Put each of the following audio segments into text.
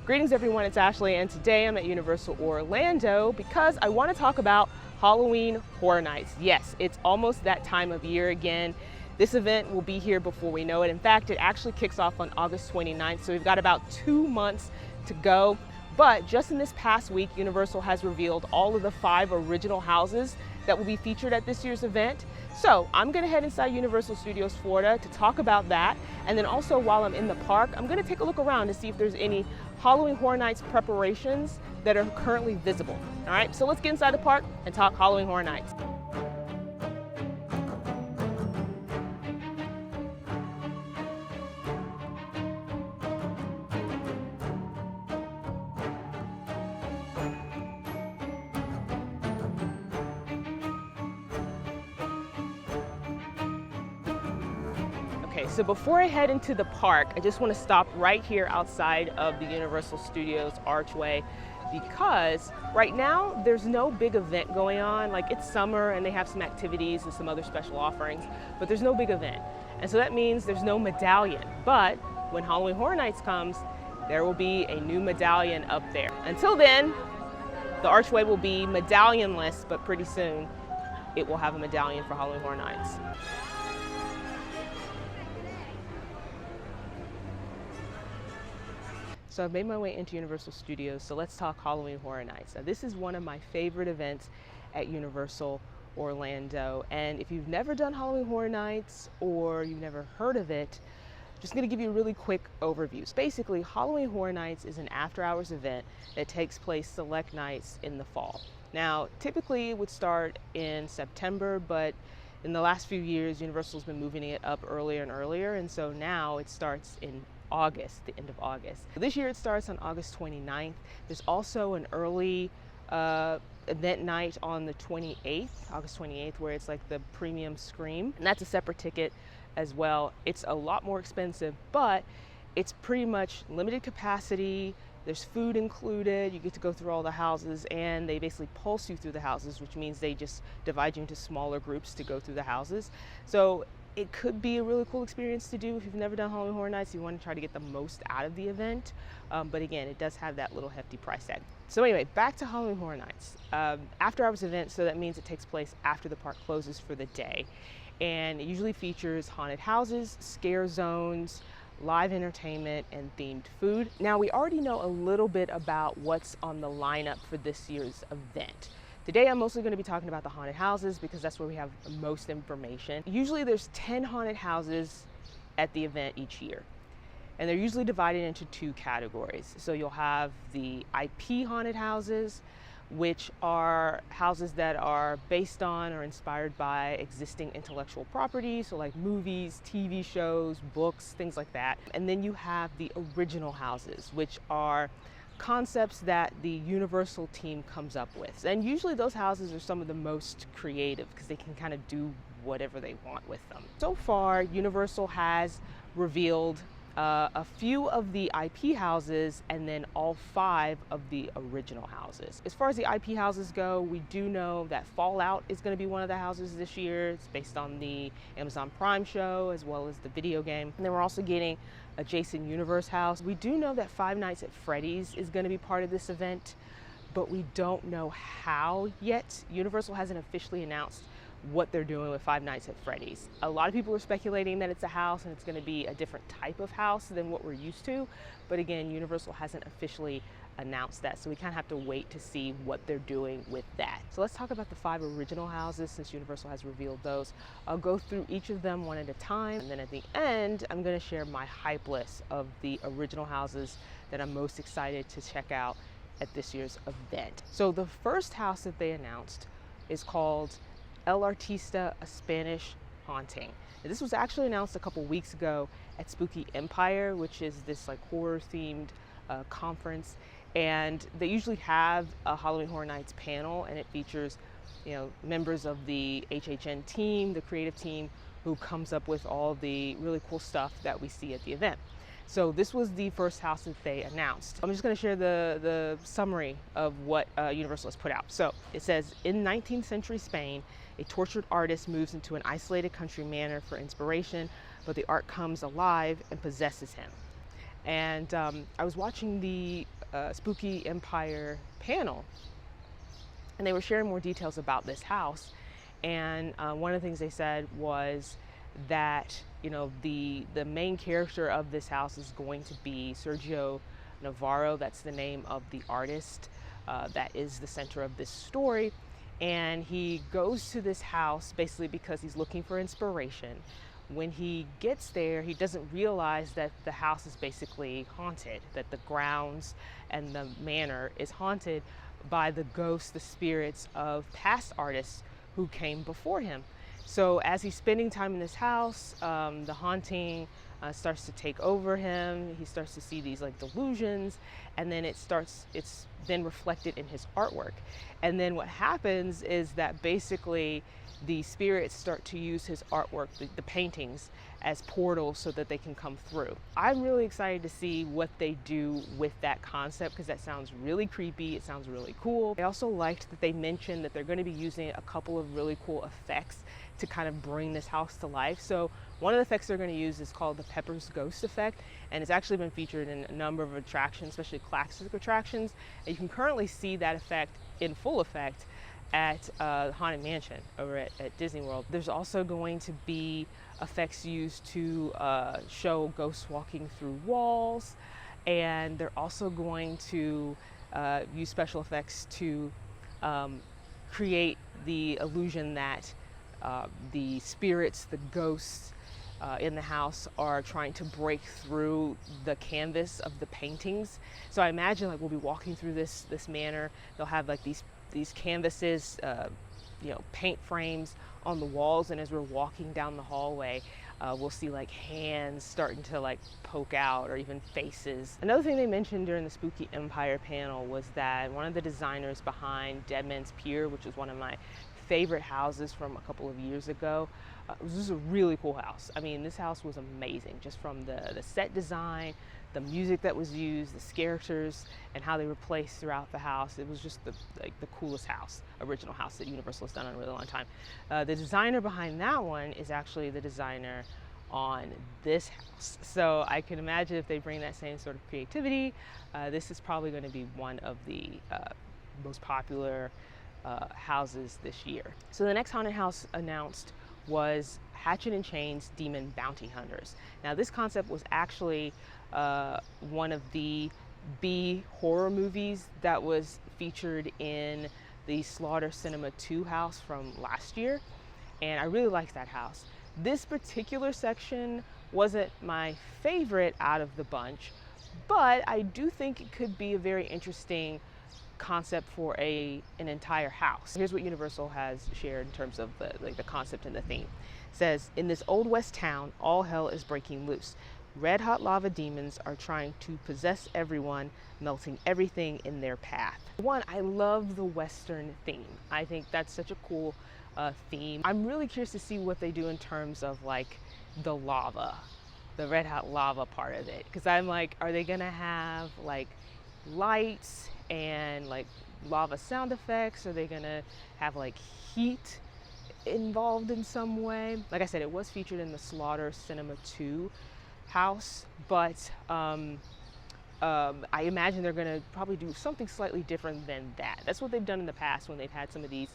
Greetings everyone, it's Ashley, and today I'm at Universal Orlando because I want to talk about Halloween Horror Nights. Yes, it's almost that time of year again. This event will be here before we know it. In fact, it actually kicks off on August 29th, so we've got about 2 months to go. But just in this past week, Universal has revealed all of the 5 original houses that will be featured at this year's event. So I'm gonna head inside Universal Studios Florida to talk about that. And then also while I'm in the park, I'm gonna take a look around to see if there's any Halloween Horror Nights preparations that are currently visible. All right, so let's get inside the park and talk Halloween Horror Nights. Okay, so before I head into the park, I just want to stop right here outside of the Universal Studios archway because right now there's no big event going on. Like, it's summer and they have some activities and some other special offerings, but there's no big event. And so that means there's no medallion. But when Halloween Horror Nights comes, there will be a new medallion up there. Until then, the archway will be medallionless, but pretty soon it will have a medallion for Halloween Horror Nights. So I've made my way into Universal Studios, so let's talk Halloween Horror Nights. Now, this is one of my favorite events at Universal Orlando, and if you've never done Halloween Horror Nights or you've never heard of it, I'm just gonna give you a really quick overview. So basically, Halloween Horror Nights is an after-hours event that takes place select nights in the fall. Now, typically it would start in September, but in the last few years, Universal's been moving it up earlier and earlier, and so now it starts in August, the end of August. This year it starts on August 29th. There's also an early event night on the 28th, August 28th, where it's like the premium Scream, and that's a separate ticket as well. It's a lot more expensive, but it's pretty much limited capacity. There's food included, you get to go through all the houses, and they basically pulse you through the houses, which means they just divide you into smaller groups to go through the houses. So it could be a really cool experience to do if you've never done Halloween Horror Nights. You want to try to get the most out of the event, but again, it does have that little hefty price tag. So anyway, back to Halloween Horror Nights. After-hours event, so that means it takes place after the park closes for the day, and it usually features haunted houses, scare zones, live entertainment, and themed food. Now, we already know a little bit about what's on the lineup for this year's event. Today, I'm mostly going to be talking about the haunted houses because that's where we have the most information. Usually there's 10 haunted houses at the event each year, and they're usually divided into 2 categories. So you'll have the IP haunted houses, which are houses that are based on or inspired by existing intellectual property, so like movies, TV shows, books, things like that. And then you have the original houses, which are concepts that the Universal team comes up with. And usually those houses are some of the most creative because they can kind of do whatever they want with them. So far, Universal has revealed a few of the IP houses and then all 5 of the original houses. As far as the IP houses go, we do know that Fallout is going to be one of the houses this year. It's based on the Amazon Prime show as well as the video game. And then we're also getting a Jason Universe house. We do know that Five Nights at Freddy's is going to be part of this event, but we don't know how yet. Universal hasn't officially announced what they're doing with Five Nights at Freddy's. A lot of people are speculating that it's a house and it's going to be a different type of house than what we're used to. But again, Universal hasn't officially announced that, so we kind of have to wait to see what they're doing with that. So let's talk about the 5 original houses since Universal has revealed those. I'll go through each of them one at a time, and then at the end, I'm going to share my hype list of the original houses that I'm most excited to check out at this year's event. So the first house that they announced is called El Artista, a Spanish Haunting. Now, this was actually announced a couple weeks ago at Spooky Empire, which is this like horror themed conference, and they usually have a Halloween Horror Nights panel, and it features, you know, members of the HHN team, the creative team, who comes up with all the really cool stuff that we see at the event. So this was the first house that they announced. I'm just going to share the summary of what Universal has put out. So it says, in 19th century Spain, a tortured artist moves into an isolated country manor for inspiration, but the art comes alive and possesses him. And I was watching the Spooky Empire panel, and they were sharing more details about this house. And one of the things they said was that, you know, the main character of this house is going to be Sergio Navarro. That's the name of the artist that is the center of this story. And he goes to this house basically because he's looking for inspiration. When he gets there, he doesn't realize that the house is basically haunted, that the grounds and the manor is haunted by the ghosts, the spirits of past artists who came before him. So as he's spending time in this house, the haunting starts to take over him. He starts to see these like delusions, and then it's then reflected in his artwork. And then what happens is that basically the spirits start to use his artwork, the paintings, as portals so that they can come through. I'm really excited to see what they do with that concept, because that sounds really creepy. It sounds really cool. I also liked that they mentioned that they're going to be using a couple of really cool effects to kind of bring this house to life. So one of the effects they're going to use is called the Pepper's Ghost effect, and it's actually been featured in a number of attractions, especially classic attractions. And you can currently see that effect in full effect at Haunted Mansion over at Disney World. There's also going to be effects used to show ghosts walking through walls, and they're also going to use special effects to create the illusion that the spirits, the ghosts in the house are trying to break through the canvas of the paintings. So I imagine like we'll be walking through this manor. They'll have like these canvases, you know, paint frames on the walls, and as we're walking down the hallway, we'll see like hands starting to like poke out, or even faces. Another thing they mentioned during the Spooky Empire panel was that one of the designers behind Dead Man's Pier, which is one of my favorite houses from a couple of years ago, this is a really cool house. I mean, this house was amazing, just from the set design, the music that was used, the characters, and how they were placed throughout the house. It was just the coolest house, original house that Universal has done in a really long time. The designer behind that one is actually the designer on this house. So I can imagine if they bring that same sort of creativity, this is probably going to be one of the most popular houses this year. So the next haunted house announced was Hatchet and Chain's Demon Bounty Hunters. Now this concept was actually one of the B horror movies that was featured in the Slaughter Cinema 2 house from last year, and I really liked that house. This particular section wasn't my favorite out of the bunch, but I do think it could be a very interesting concept for an entire house. Here's what Universal has shared in terms of the concept and the theme. It says, in this old west town, all hell is breaking loose. Red hot lava demons are trying to possess everyone, melting everything in their path. One, I love the Western theme. I think that's such a cool theme. I'm really curious to see what they do in terms of like the lava, the red hot lava part of it. Because I'm like, are they gonna have like lights and like lava sound effects? Are they gonna have like heat involved in some way? Like I said, it was featured in the Slaughter Cinema 2 house, but I imagine they're gonna probably do something slightly different than that. That's what they've done in the past when they've had some of these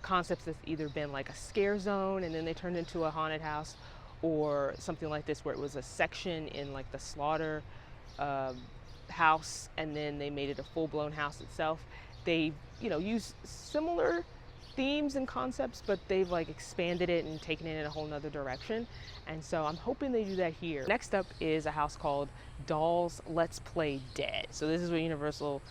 concepts that's either been like a scare zone and then they turned into a haunted house, or something like this where it was a section in like the Slaughter house and then they made it a full-blown house itself. They, you know, use similar themes and concepts, but they've like expanded it and taken it in a whole nother direction. And so I'm hoping they do that here. Next up is a house called Dolls Let's Play Dead. So this is what Universal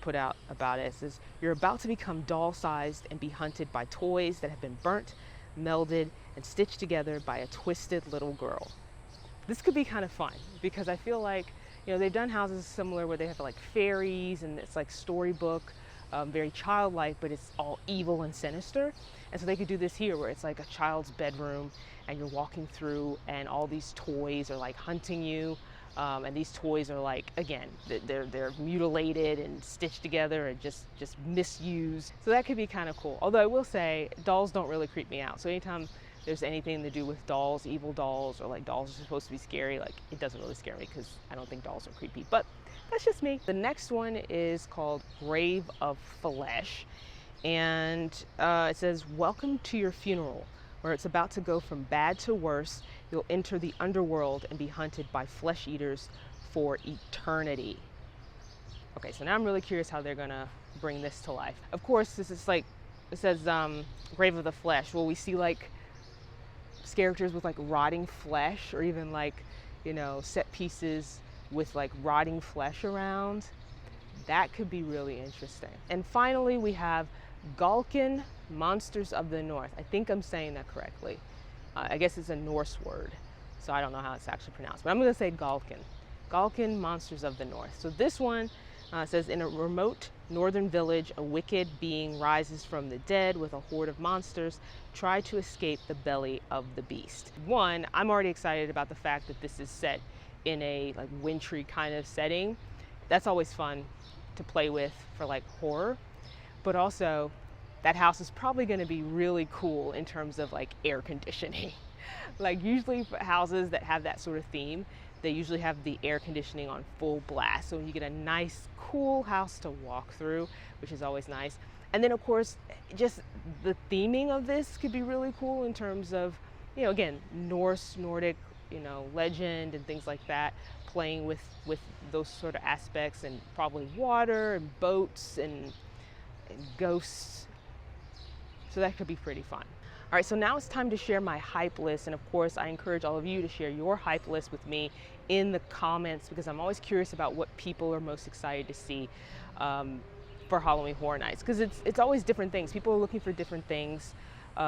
put out about it. It says, you're about to become doll-sized and be hunted by toys that have been burnt, melded, and stitched together by a twisted little girl. This could be kind of fun because I feel like, you know, they've done houses similar where they have like fairies and it's like storybook, very childlike, but it's all evil and sinister. And so they could do this here where it's like a child's bedroom and you're walking through and all these toys are like hunting you. And these toys are like, again, they're mutilated and stitched together and just misused. So that could be kind of cool. Although I will say dolls don't really creep me out. So anytime there's anything to do with dolls, evil dolls, or like dolls are supposed to be scary, like it doesn't really scare me because I don't think dolls are creepy, but that's just me. The next one is called Grave of Flesh, and it says, welcome to your funeral, where it's about to go from bad to worse. You'll enter the underworld and be hunted by flesh eaters for eternity. Okay, so now I'm really curious how they're gonna bring this to life. Of course, this is like, it says Grave of the Flesh. Will we see like characters with like rotting flesh, or even like, you know, set pieces with like rotting flesh around? That could be really interesting. And finally, we have Galkin, Monsters of the North. I think I'm saying that correctly. I guess it's a Norse word, so I don't know how it's actually pronounced, but I'm gonna say Galkin. Galkin, Monsters of the North. So this one says, in a remote northern village, a wicked being rises from the dead with a horde of monsters. Try to escape the belly of the beast. One, I'm already excited about the fact that this is set in a like wintry kind of setting. That's always fun to play with for like horror, but also that house is probably going to be really cool in terms of like air conditioning. Like usually for houses that have that sort of theme, they usually have the air conditioning on full blast. So you get a nice, cool house to walk through, which is always nice. And then of course, just the theming of this could be really cool in terms of, you know, again, Norse, Nordic, you know, legend and things like that, playing with those sort of aspects, and probably water and boats and ghosts. So that could be pretty fun. All right, so now it's time to share my hype list. And of course, I encourage all of you to share your hype list with me in the comments, because I'm always curious about what people are most excited to see for Halloween Horror Nights, because it's always different things. People are looking for different things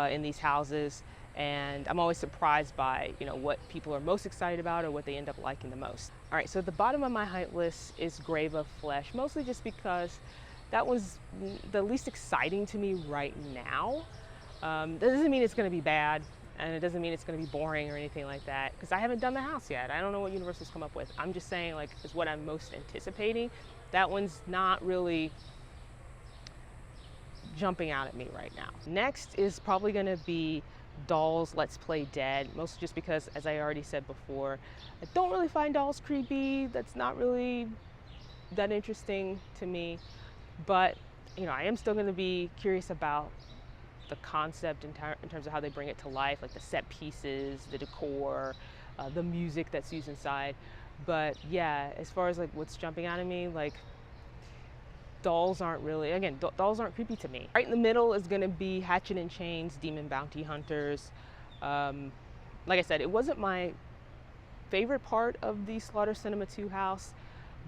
in these houses, and I'm always surprised by, you know, what people are most excited about or what they end up liking the most. All right, so at the bottom of my hype list is Grave of Flesh, mostly just because that was the least exciting to me right now. That doesn't mean it's going to be bad, and it doesn't mean it's going to be boring or anything like that, because I haven't done the house yet. I don't know what Universal's come up with. I'm just saying, like, it's what I'm most anticipating. That one's not really jumping out at me right now. Next is probably going to be Dolls Let's Play Dead, mostly just because, as I already said before, I don't really find dolls creepy. That's not really that interesting to me, but you know, I am still going to be curious about the concept in terms of how they bring it to life, like the set pieces, the decor, the music that's used inside. But yeah, as far as like what's jumping out at me, like dolls aren't really, again, dolls aren't creepy to me. Right in the middle is going to be Hatchet and Chains, Demon Bounty Hunters. Like I said, it wasn't my favorite part of the Slaughter Cinema 2 house,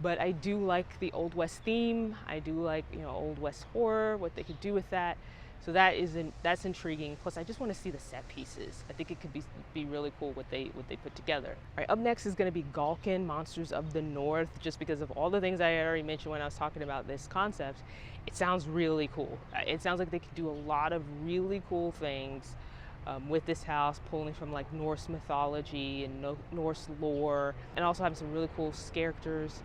but I do like the Old West theme. I do like, you know, Old West horror, what they could do with that. So that's intriguing. Plus, I just want to see the set pieces. I think it could be really cool what they put together. All right, up next is going to be Galkin, Monsters of the North, just because of all the things I already mentioned when I was talking about this concept. It sounds really cool. It sounds like they could do a lot of really cool things with this house, pulling from like Norse mythology and Norse lore, and also having some really cool characters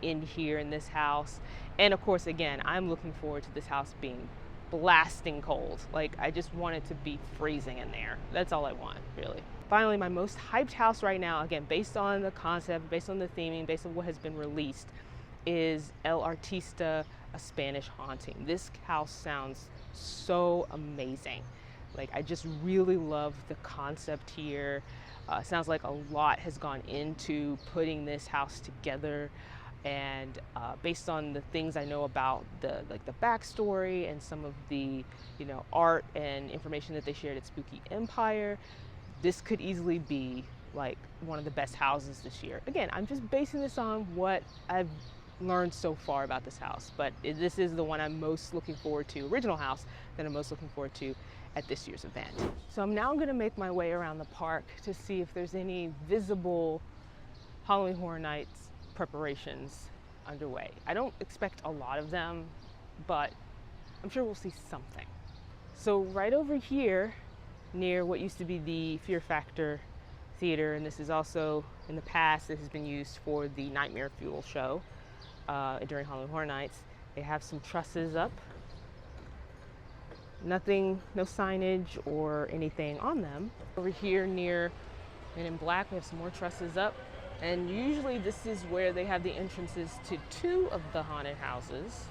in here in this house. And of course, again, I'm looking forward to this house being blasting cold. Like, I just want it to be freezing in there. That's all I want, really. Finally, my most hyped house right now, again, based on the concept, based on the theming, based on what has been released, is El Artista, A Spanish Haunting. This house sounds so amazing. Like, I just really love the concept here. Sounds like a lot has gone into putting this house together. And based on the things I know about the backstory and some of the, you know, art and information that they shared at Spooky Empire, this could easily be like one of the best houses this year. Again, I'm just basing this on what I've learned so far about this house, but this is the one I'm most looking forward to, original house that I'm most looking forward to at this year's event. So I'm now going to make my way around the park to see if there's any visible Halloween Horror Nights preparations underway. I don't expect a lot of them, but I'm sure we'll see something. So right over here near what used to be the Fear Factor Theater, and this is also, in the past, this has been used for the Nightmare Fuel show during Halloween Horror Nights. They have some trusses up Nothing, no signage or anything on them. Over here near Men in Black, we have some more trusses up. And usually this is where they have the entrances to 2 of the haunted houses.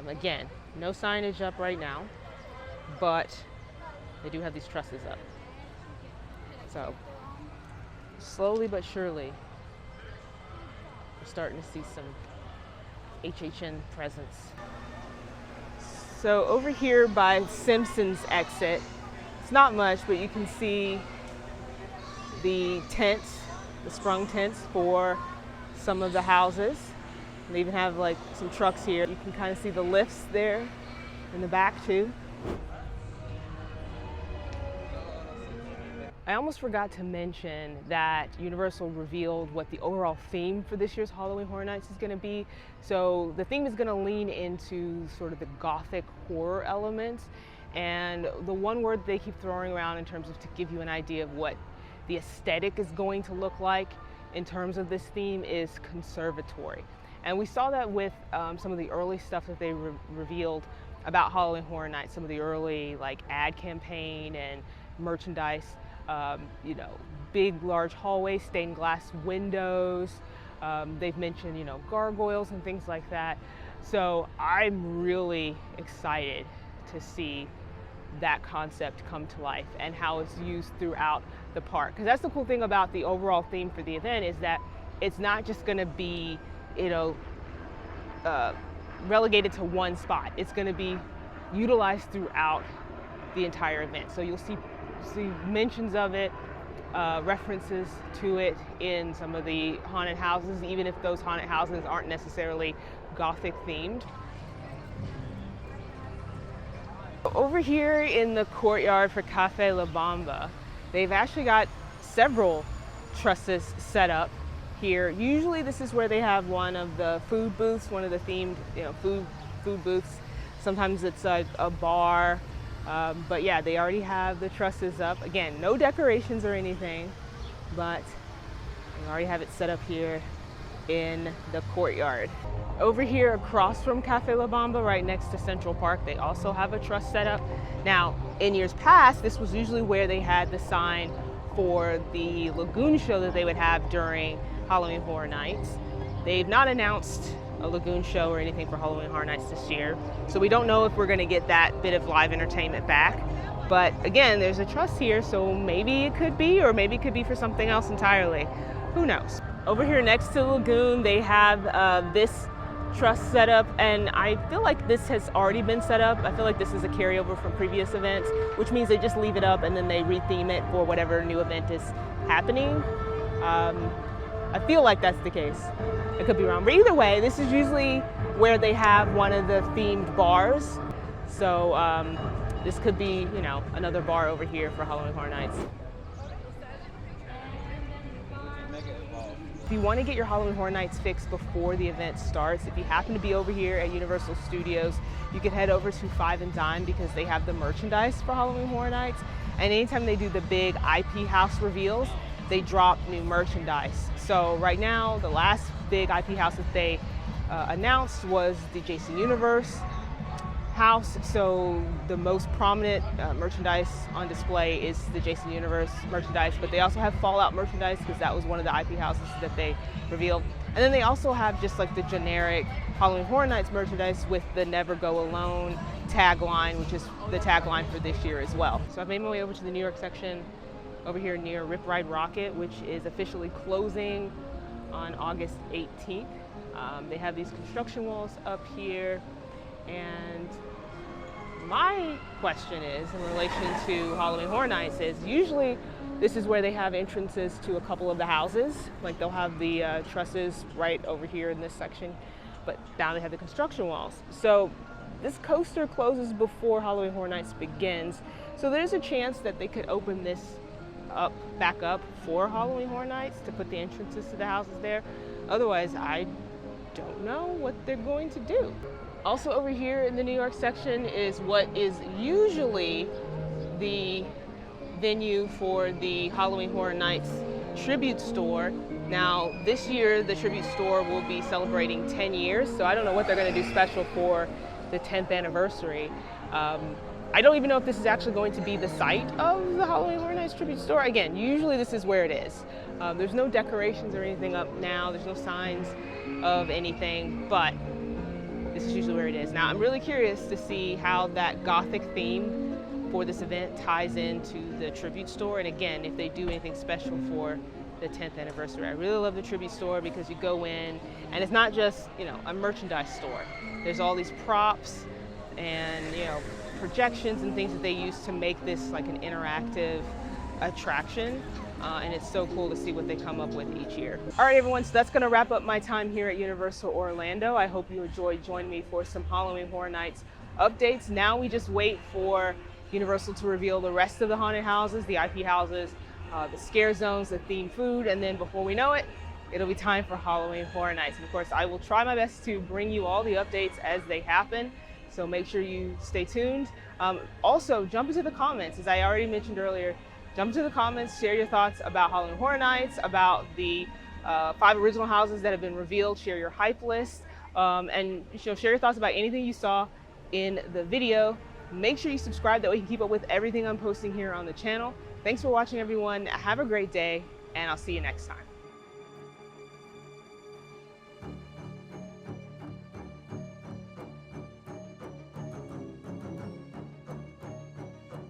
Again, no signage up right now, but they do have these trusses up. So slowly but surely, we're starting to see some HHN presence. So over here by Simpson's exit, it's not much, but you can see the tents, the sprung tents for some of the houses. They even have like some trucks here. You can kind of see the lifts there in the back too. I almost forgot to mention that Universal revealed what the overall theme for this year's Halloween Horror Nights is going to be. So the theme is going to lean into sort of the gothic horror elements. And the one word they keep throwing around in terms of to give you an idea of what the aesthetic is going to look like in terms of this theme is conservatory. And we saw that with some of the early stuff that they revealed about Halloween Horror Nights, some of the early like ad campaign and merchandise. You know, big, large hallways, stained glass windows. They've mentioned, you know, gargoyles and things like that. So I'm really excited to see that concept come to life and how it's used throughout the park. Because that's the cool thing about the overall theme for the event is that it's not just going to be, you know, relegated to one spot. It's going to be utilized throughout the entire event. So you'll see mentions of it, references to it in some of the haunted houses, even if those haunted houses aren't necessarily Gothic themed. Over here in the courtyard for Cafe La Bamba, they've actually got several trusses set up here. Usually this is where they have one of the food booths, one of the themed, you know, food booths. Sometimes it's a bar. But yeah, they already have the trusses up. Again, no decorations or anything, but they already have it set up here in the courtyard. Over here across from Cafe La Bamba, right next to Central Park, they also have a truss set up. Now, in years past, this was usually where they had the sign for the Lagoon show that they would have during Halloween Horror Nights. They've not announced a Lagoon show or anything for Halloween Horror Nights this year. So we don't know if we're gonna get that bit of live entertainment back. But again, there's a truss here, so maybe it could be, or maybe it could be for something else entirely. Who knows? Over here next to Lagoon, they have this truss set up, and I feel like this has already been set up. I feel like this is a carryover from previous events, which means they just leave it up and then they retheme it for whatever new event is happening. I feel like that's the case. I could be wrong, but either way, this is usually where they have one of the themed bars. So this could be, you know, another bar over here for Halloween Horror Nights. If you want to get your Halloween Horror Nights fixed before the event starts, if you happen to be over here at Universal Studios, you can head over to Five and Dime because they have the merchandise for Halloween Horror Nights. And anytime they do the big IP house reveals, they drop new merchandise. So right now, the last big IP house that they announced was the Jason Universe house. So the most prominent merchandise on display is the Jason Universe merchandise, but they also have Fallout merchandise because that was one of the IP houses that they revealed. And then they also have just like the generic Halloween Horror Nights merchandise with the Never Go Alone tagline, which is the tagline for this year as well. So I've made my way over to the New York section over here near Rip Ride Rocket, which is officially closing on August 18th. They have these construction walls up here, and my question is, in relation to Halloween Horror Nights, is usually this is where they have entrances to a couple of the houses. Like they'll have the trusses right over here in this section, but now they have the construction walls. So this coaster closes before Halloween Horror Nights begins. So there's a chance that they could open this back up for Halloween Horror Nights to put the entrances to the houses there. Otherwise, I don't know what they're going to do. Also over here in the New York section is what is usually the venue for the Halloween Horror Nights tribute store. Now, this year, the tribute store will be celebrating 10 years, so I don't know what they're going to do special for the 10th anniversary. I don't even know if this is actually going to be the site of the Halloween Horror Nights tribute store. Again, usually this is where it is. There's no decorations or anything up now. There's no signs of anything, but this is usually where it is. Now, I'm really curious to see how that Gothic theme for this event ties into the tribute store. And again, if they do anything special for the 10th anniversary. I really love the tribute store because you go in and it's not just, a merchandise store. There's all these props and, projections and things that they use to make this like an interactive attraction. And it's so cool to see what they come up with each year. All right, everyone, so that's gonna wrap up my time here at Universal Orlando. I hope you enjoyed joining me for some Halloween Horror Nights updates. Now we just wait for Universal to reveal the rest of the haunted houses, the IP houses, the scare zones, the themed food, and then before we know it, it'll be time for Halloween Horror Nights. And of course, I will try my best to bring you all the updates as they happen. So make sure you stay tuned. Also, jump into the comments. As I already mentioned earlier, jump into the comments, share your thoughts about Halloween Horror Nights, about the 5 original houses that have been revealed, share your hype list, and share your thoughts about anything you saw in the video. Make sure you subscribe, that way you can keep up with everything I'm posting here on the channel. Thanks for watching, everyone. Have a great day, and I'll see you next time.